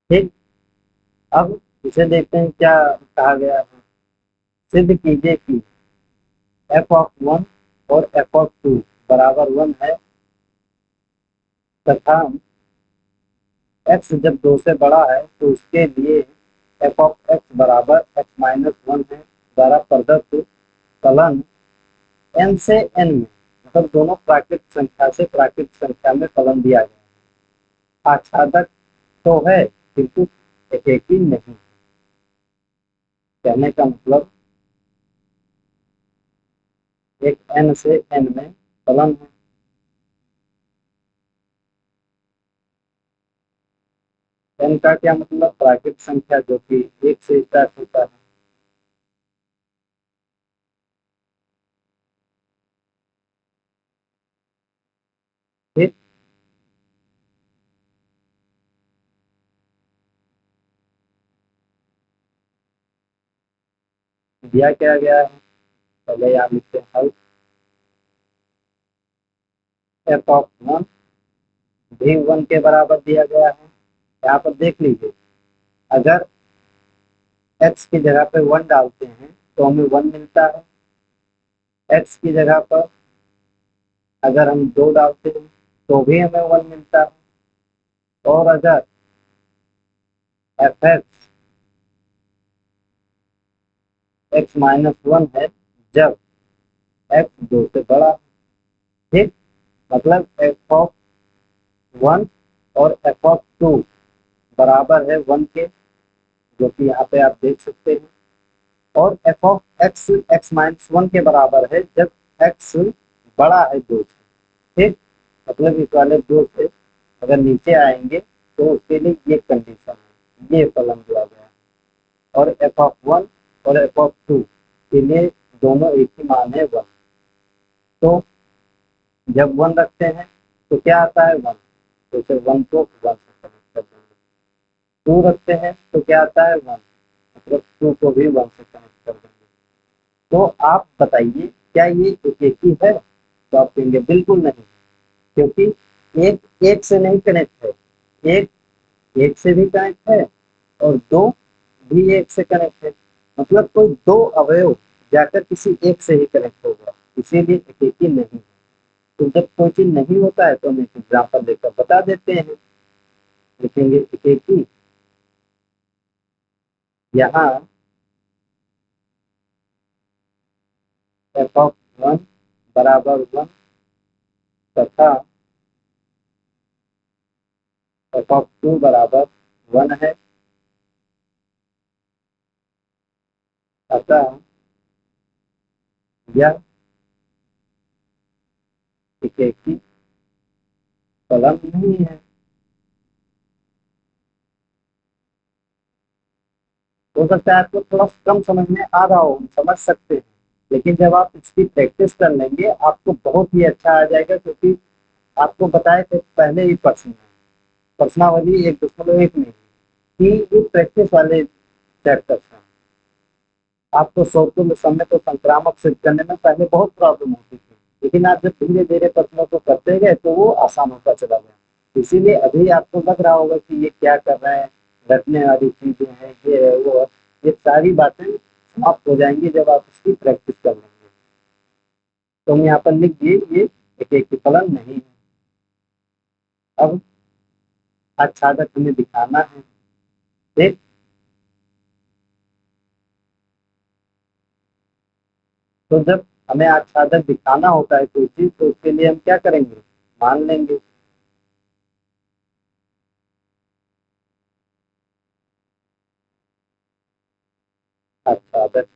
ठीक, अब इसे देखते हैं क्या कहा गया है। सिद्ध कीजिए कि एफ ऑफ वन और एफ ऑफ टू बराबर वन है तथा एक्स जब दो से बड़ा है तो उसके लिए एफ ऑफ एक्स बराबर एक्स माइनस वन है द्वारा प्रदत्त फलन एन से एन में, मतलब दोनों प्राकृतिक संख्या से प्राकृतिक संख्या में फलन दिया गया है। आच्छादक तो है किंतु एक ही नहीं। कहने का मतलब एक एन से एन में फलन है। एन का क्या मतलब, प्राकृतिक संख्या जो कि एक से स्टार्ट होता है। ठीक, दिया क्या गया है, पहले यहाँ लिखते हैं एफ ऑफ वन भी वन के बराबर दिया गया है। यहाँ पर देख लीजिए, अगर एक्स की जगह पे वन डालते हैं तो हमें वन मिलता है। एक्स की जगह पर अगर हम दो डालते हैं तो भी हमें वन मिलता है। और अगर F x x minus one है जब एक्स दो से बड़ा। ठीक, मतलब एफ ऑफ वन और एफ ऑफ टू बराबर है वन के, जो कि यहाँ पे आप देख सकते हैं। और F of x x minus one के बराबर है जब एक्स बड़ा है दो से। ठीक, मतलब इस वाले दो से अगर नीचे आएंगे तो उसके लिए ये कंडीशन है, ये फलन दिया गया है। और एफ ऑफ वन और एफ ऑफ टू के लिए दोनों एक ही मान है वन। तो जब वन रखते हैं तो क्या आता है वन, तो फिर वन को वन से कनेक्ट कर देंगे। टू रखते हैं तो क्या आता है वन, मतलब टू को भी वन से कनेक्ट कर देंगे। तो आप बताइए क्या ये एक ही है, तो आप कहेंगे बिल्कुल नहीं, क्योंकि एक एक से नहीं कनेक्ट है, एक एक से भी कनेक्ट है और दो भी एक से कनेक्ट है। मतलब कोई दो अवयव जाकर किसी एक से ही कनेक्ट होगा, इसीलिए एक ही नहीं है। तो जब कोई चीज नहीं होता है तो हम एक एग्जाम्पल देकर बता देते हैं। लिखेंगे एक ही, यहाँ एफ ऑफ वन बराबर वन तथा एफ ऑफ टू बराबर वन है। अतः यह एक ही फलन नहीं है। हो सकता है आपको थोड़ा कम समझ में आ रहा हो, हम समझ सकते हैं, लेकिन जब आप इसकी प्रैक्टिस कर लेंगे आपको बहुत ही अच्छा आ जाएगा, क्योंकि आपको बताए थे पहले ही प्रश्नावली 1.1 में कि ये प्रैक्टिस वाले चैप्टर्स हैं। आपको शोधपूर्ण समय तो संक्रामक सिद्ध करने में पहले बहुत प्रॉब्लम होती थी, लेकिन आप जब धीरे धीरे प्रश्नों को करते गए तो वो आसान होता चला गया। इसीलिए अभी आपको लग रहा होगा कि ये क्या कर रहे हैं, रटने वाली चीजें हैं, ये है वो है। ये सारी बातें समाप्त हो जाएंगी जब आप इसकी प्रैक्टिस कर लेंगे। तो हम यहाँ पर लिख दिए ये एक फलन नहीं है। अब आच्छादक हमें दिखाना है। ठीक, तो जब हमें आच्छादक दिखाना होता है कोई चीज, तो उसके लिए हम क्या करेंगे, मान लेंगे। आच्छादक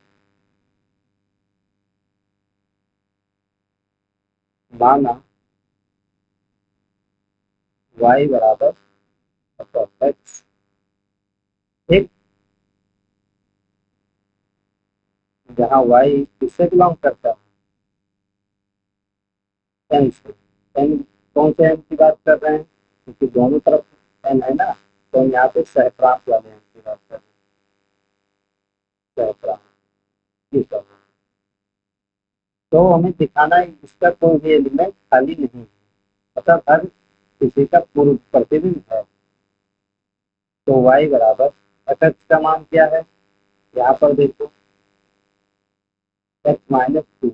माना y बराबर x। ठीक, जहाँ y किससे बिलोंग करता है, n से। n कौन से n की बात कर रहे हैं, क्योंकि दोनों तरफ n है ना, तो हम यहाँ पे सहस्रांश वाले n की बात कर रहे हैं। सहस्रांश की तरह। तो हमें दिखाना है इसका कोई भी एलिमेंट खाली नहीं है, मतलब हर किसी का पूर्व प्रतिबिंब है। तो y बराबर f का मान क्या है, यहाँ पर देखो x-2।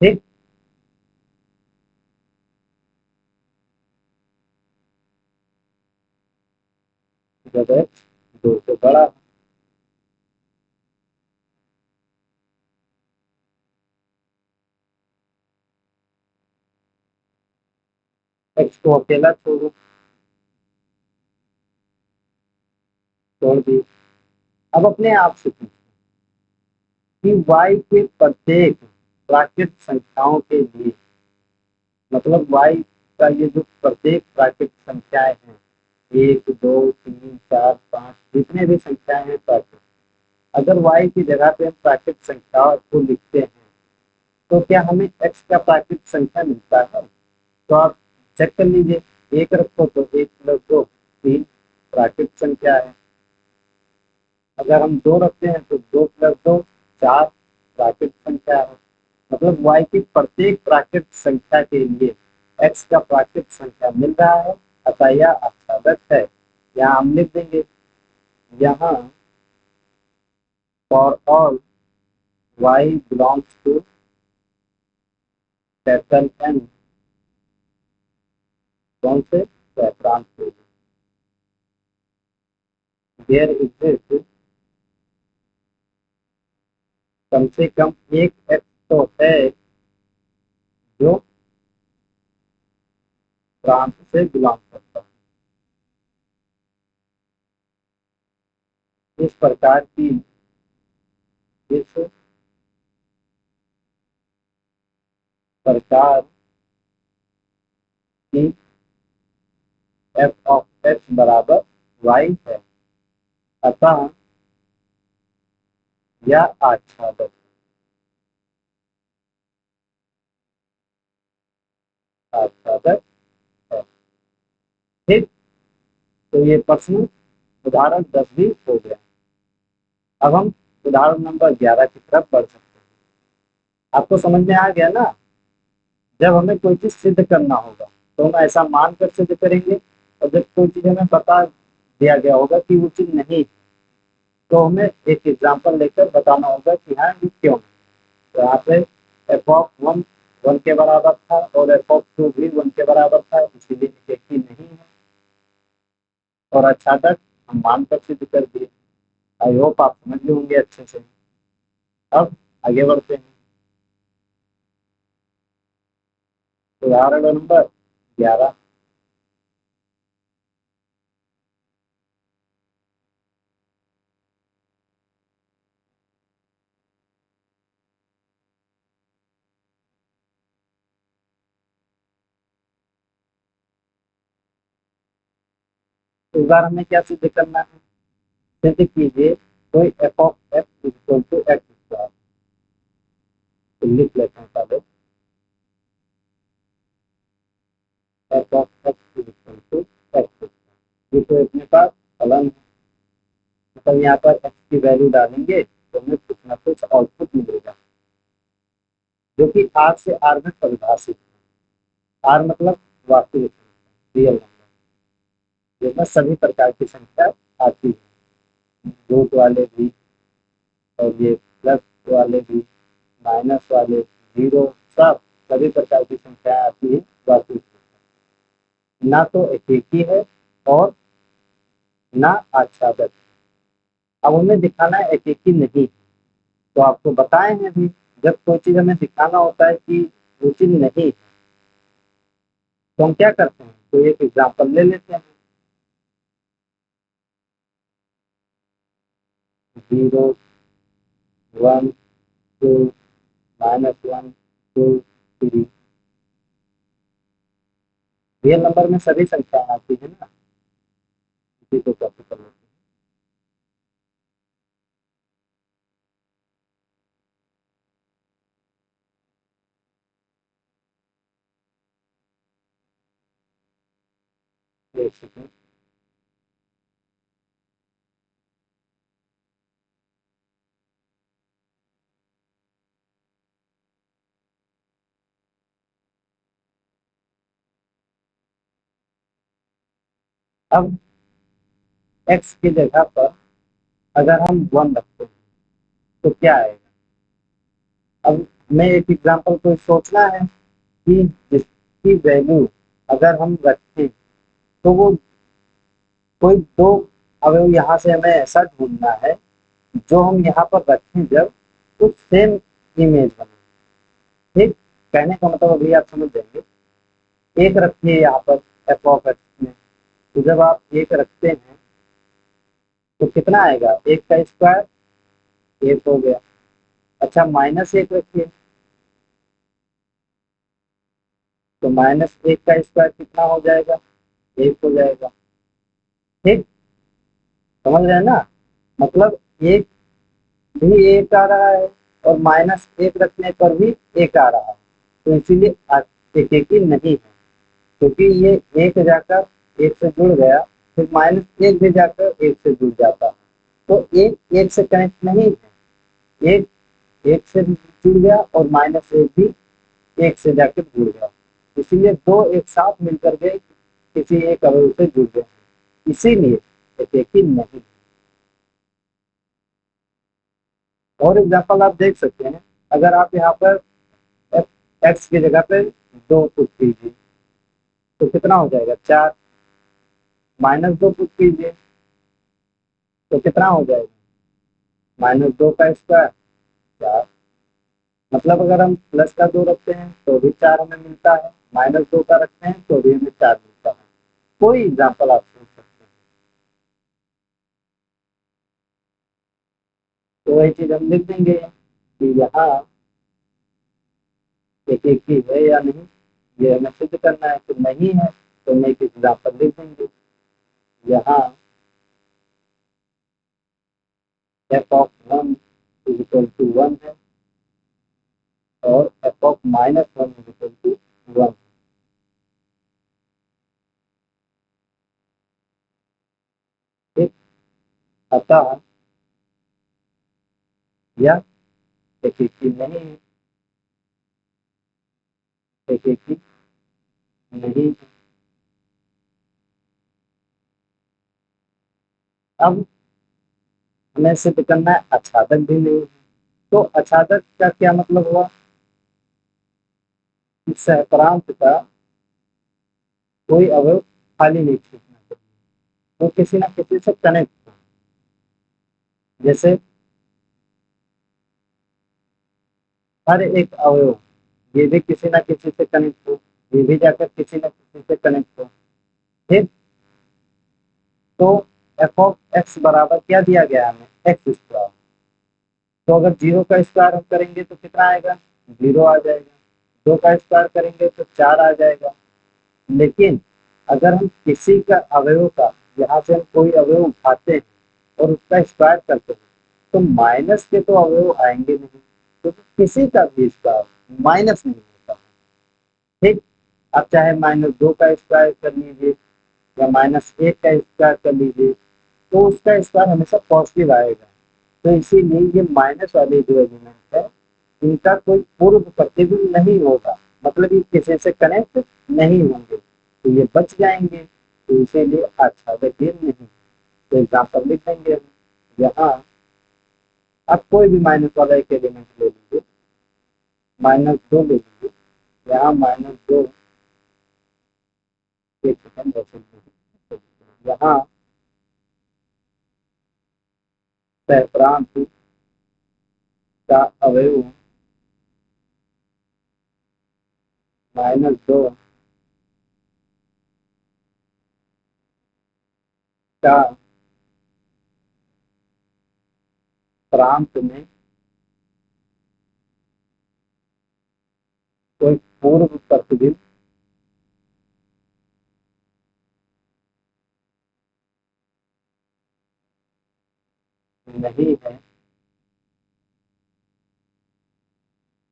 ठीक, जब x 2 से बड़ा, x को अकेला छोड़ दी। अब अपने आप से पूछो कि y के प्रत्येक प्राकृत संख्याओं के लिए, मतलब y का ये जो प्रत्येक प्राकृत संख्याएं हैं, 1 2 3 4 5, जितने भी संख्याएं हैं प्राकृत, अगर y की जगह पे हम प्राकृत संख्या को लिखते हैं, तो क्या हमें x का प्राकृत संख्या मिलता है। तो आप चेक कर लीजिए, एक रखो तो 1+2 3 प्राकृत संख्या है। अगर हम 2 रखते हैं तो 2+2 4 प्राकृत संख्या है। मतलब y की प्रत्येक प्राकृत संख्या के लिए x का प्राकृत संख्या मिल रहा है, अतः यह आच्छादक है। यहाँ हम लिख देंगे, यहाँ for all y belongs to capital N, कौन से, सहस्रांश से, देयर एग्जिस्ट कम से कम एक x तो है जो प्रांत से बिलोंग करता है। इस प्रकार की, इस प्रकार की f ऑफ x बराबर y है, अतः यह आच्छादक, आच्छादक है। ठीक, तो ये प्रश्न उदाहरण 10 भी हो गया। अब हम उदाहरण नंबर 11 की तरफ बढ़ सकते हैं। आपको समझ में आ गया ना, जब हमें कोई चीज सिद्ध करना होगा तो हम ऐसा मानकर सिद्ध करेंगे, और जब कोई चीज हमें बता दिया गया होगा कि वो चीज नहीं है, तो हमें एक एग्जाम्पल लेकर बताना होगा कि हाँ ये क्यों है। तो यहाँ पे एफ ऑफ वन 1 के बराबर था, और एफ ऑफ 2 भी 1 के बराबर था, इसीलिए एक ही नहीं है। और अच्छा तक हम मानकर सिद्ध कर दिए। आई होप आप समझ गए होंगे अच्छे से। अब आगे बढ़ते हैं, उदाहरण नंबर 11। तो इस बार हमें क्या सिद्ध करना है? सिद्ध कीजिए कोई F of X equal to X square. तो लिख लेते हैं पहले F of X equal to X square. ये तो अपने पास फलन है, मतलब यहाँ पर एक्स की वैल्यू डालेंगे तो हमें कुछ ना कुछ आउटपुट मिलेगा जो कि आर से आर में परिभाषित है। आर मतलब वास्तविक रियल नंबर, जिसमें सभी प्रकार की संख्या आती है, रूट वाले भी और ये प्लस वाले भी, माइनस वाले, जीरो, सब सभी प्रकार की संख्याएं आती है वास्तविक संख्या। ना तो एक ही है और ना आच्छादक। अब हमें दिखाना है एक ही नहीं, तो आपको बताए हैं भी, जब कोई चीज हमें दिखाना होता है कि वो चीज नहीं है, तो हम क्या करते हैं? तो एक एग्जाम्पल ले लेते हैं। 0, 1, 2, -1, 2, 3। रियल नंबर में सभी संख्याएं आती है ना, इसी को कॉपी कर लेते हैं। एक सेकंड। अब x की जगह पर अगर हम 1 रखते हैं तो क्या आएगा? अब मैं एक एग्जांपल को सोचना है कि जिसकी वैल्यू अगर हम रखें तो वो कोई दो अवयव यहाँ से हमें ऐसा ढूंढना है जो हम यहाँ पर रखें जब तो सेम इमेज बने। ठीक, कहने का मतलब अभी आप समझ जाएंगे। एक रखिए यहाँ पर एफ ऑफ एक्स में, तो जब आप एक रखते हैं तो कितना आएगा? एक का स्क्वायर एक हो गया। अच्छा, -1 रखिए तो -1 का स्क्वायर कितना हो जाएगा? एक हो जाएगा। ठीक, समझ रहे हैं ना? मतलब एक भी एक आ रहा है और -1 रखने पर भी एक आ रहा है, तो इसीलिए एक ही नहीं है, क्योंकि ये एक जाकर एक से जुड़ गया, फिर -1 भी जाकर एक से जुड़ जाता है, तो एक एक से कनेक्ट नहीं है। एक एक से जुड़ गया और -1 भी एक से जाकर जुड़ गया, इसीलिए दो एक साथ मिलकर के किसी एक अवयव से जुड़ गए, इसीलिए एक ही नहीं। और एग्जाम्पल आप देख सकते हैं, अगर आप यहाँ पर एक्स की जगह पे 2 पुट कीजिए तो कितना हो जाएगा? 4। -2 पुट कीजिए तो कितना हो जाएगा? -2 का स्क्वायर 4। मतलब अगर हम प्लस का 2 रखते हैं तो भी 4 हमें मिलता है, -2 का रखते हैं तो भी हमें 4 मिलता है। कोई एग्जाम्पल आप सोच सकते हैं। तो वही चीज हम लिख देंगे कि यहाँ एक ही है या नहीं, ये हमें सिद्ध करना है। तो नहीं है तो मैं एक एग्जाम्पल लिख देंगे। यहाँ एफ ऑफ 1 इक्वल टू 1 है और एफ ऑफ -1 इक्वल टू 1। ठीक, अतः यह एक ही नहीं है, एक ही नहीं है। अब हमें सिद्ध करना है आच्छादक भी नहीं है। तो आच्छादक का क्या मतलब हुआ कि सहप्रांत का कोई अवयव खाली नहीं छूटना चाहिए, वो किसी ना किसी से कनेक्ट हो। जैसे हर एक अवयव, ये भी किसी ना किसी से कनेक्ट हो, ये भी जाकर किसी ना किसी से कनेक्ट हो। ठीक, तो एफ ऑफ एक्स बराबर क्या दिया गया हमें? X square. तो अगर 0 का स्क्वायर हम करेंगे तो कितना आएगा? 0 आ जाएगा। 2 का स्क्वायर करेंगे तो 4 आ जाएगा। लेकिन अगर हम किसी का अवयव का यहाँ से हम कोई अवयव उठाते हैं और उसका स्क्वायर करते हैं तो माइनस के तो अवयव आएंगे नहीं, क्योंकि किसी का भी स्क्वायर माइनस नहीं होता। ठीक, आप चाहे -2 का स्क्वायर कर लीजिए या -1 का स्क्वायर कर लीजिए, तो उसका स्क्वायर हमेशा पॉजिटिव आएगा। तो इसीलिए ये माइनस वाले जो एलिमेंट है इनका कोई पूर्व प्रतिबिंब नहीं होगा, मतलब ये किसी से कनेक्ट नहीं होंगे, तो ये बच जाएंगे। तो इसीलिए आच्छादक हीन नहीं। तो एग्जाम्पल लिख देंगे हम यहाँ। आप कोई भी माइनस वाला एक एलिमेंट ले लीजिए, -2 ले लीजिए, यहाँ -2 एक सेकंड यहाँ सहस्रांश का अवयव -2 का प्रांत में कोई पूर्व प्रतिबिंब नहीं है,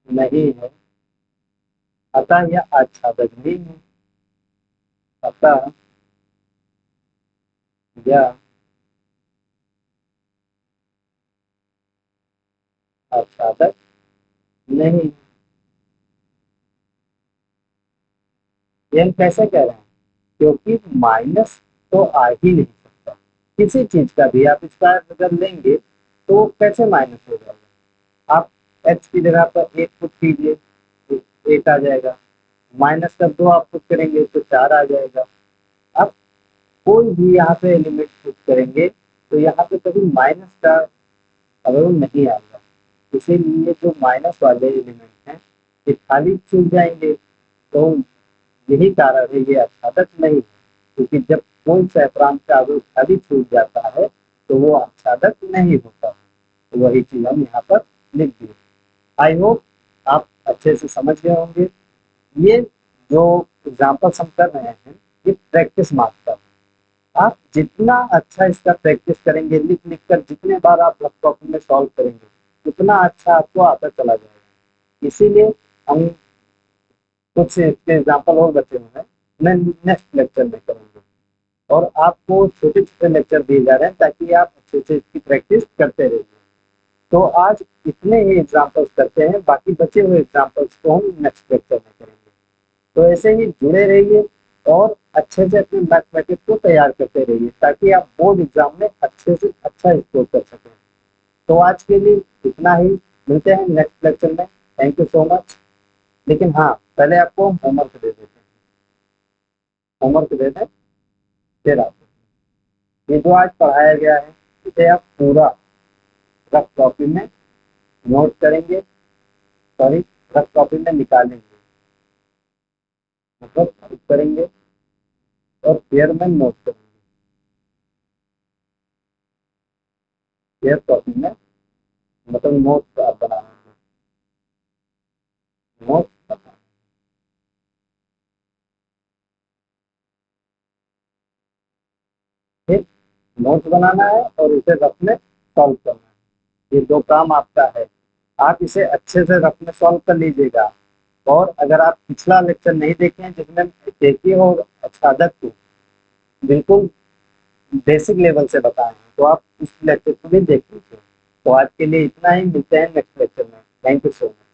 नहीं है, अतः यह आच्छादक नहीं है। अतः यह आच्छादक नहीं। ये हम कैसे कह रहे हैं? क्योंकि माइनस तो आ ही नहीं सकता किसी चीज का भी। आप इसका अगर लेंगे तो कैसे माइनस हो जाएगा? आप x की जगह पर 1 पुट कीजिए तो 8 आ जाएगा, माइनस का 2 आप पुट करेंगे तो 4 आ जाएगा। अब कोई भी यहाँ पे एलिमेंट पुट करेंगे तो यहाँ पे कभी माइनस का अवयव नहीं आएगा। इसीलिए जो माइनस वाले एलिमेंट हैं ये खाली छूट जाएंगे। तो यही कारण है ये आच्छादक नहीं है, क्योंकि जब कोई सहस्रांश का अवयव खाली छूट जाता है तो वो आच्छादक नहीं होता। तो वही चीज हम यहाँ पर लिख दिए। आई होप आप अच्छे से समझ गए होंगे। ये जो एग्जाम्पल्स हम कर रहे हैं ये प्रैक्टिस मांगता है। आप जितना अच्छा इसका प्रैक्टिस करेंगे, लिख लिख कर जितने बार आप रफ कॉपी में सॉल्व करेंगे उतना अच्छा आपको आता चला जाएगा। इसीलिए हम कुछ इसके एग्जाम्पल और बचे हुए हैं, मैं नेक्स्ट लेक्चर में करूँगा। और आपको छोटे छोटे लेक्चर दिए जा रहे हैं ताकि आप अच्छे से इसकी प्रैक्टिस करते रहिए। तो आज इतने ही एग्जाम्पल्स करते हैं, बाकी बचे हुए एग्जाम्पल्स को हम नेक्स्ट लेक्चर में करेंगे। तो ऐसे ही जुड़े रहिए और अच्छे से अपने मैथमेटिक्स को तैयार करते रहिए ताकि आप बोर्ड एग्जाम में अच्छे से अच्छा स्कोर कर सकें। तो आज के लिए इतना ही, मिलते हैं नेक्स्ट लेक्चर में। Thank you so much. लेकिन हाँ, पहले आपको होमवर्क दे देते हैं, होमवर्क दे दें फिर आप ये जो आज पढ़ाया गया है इसे आप पूरा रफ कॉपी में नोट करेंगे, सॉरी रफ कॉपी में निकालेंगे, मतलब टाइप करेंगे और पेयर में नोट करेंगे। पेयर कॉपी में मतलब नोट आप बनाएंगे, नोट ठीक, नोट बनाना है और इसे रफ में सॉल्व करना है। ये दो काम आपका है। आप इसे अच्छे से रफ में सॉल्व कर लीजिएगा। और अगर आप पिछला लेक्चर नहीं देखे हैं जिसमें देखिए हो आच्छादक को बिल्कुल बेसिक लेवल से बताए हैं तो आप इस लेक्चर को भी देख लीजिए। तो आज के लिए इतना ही, मिलते हैं नेक्स्ट लेक्चर में। Thank you so much.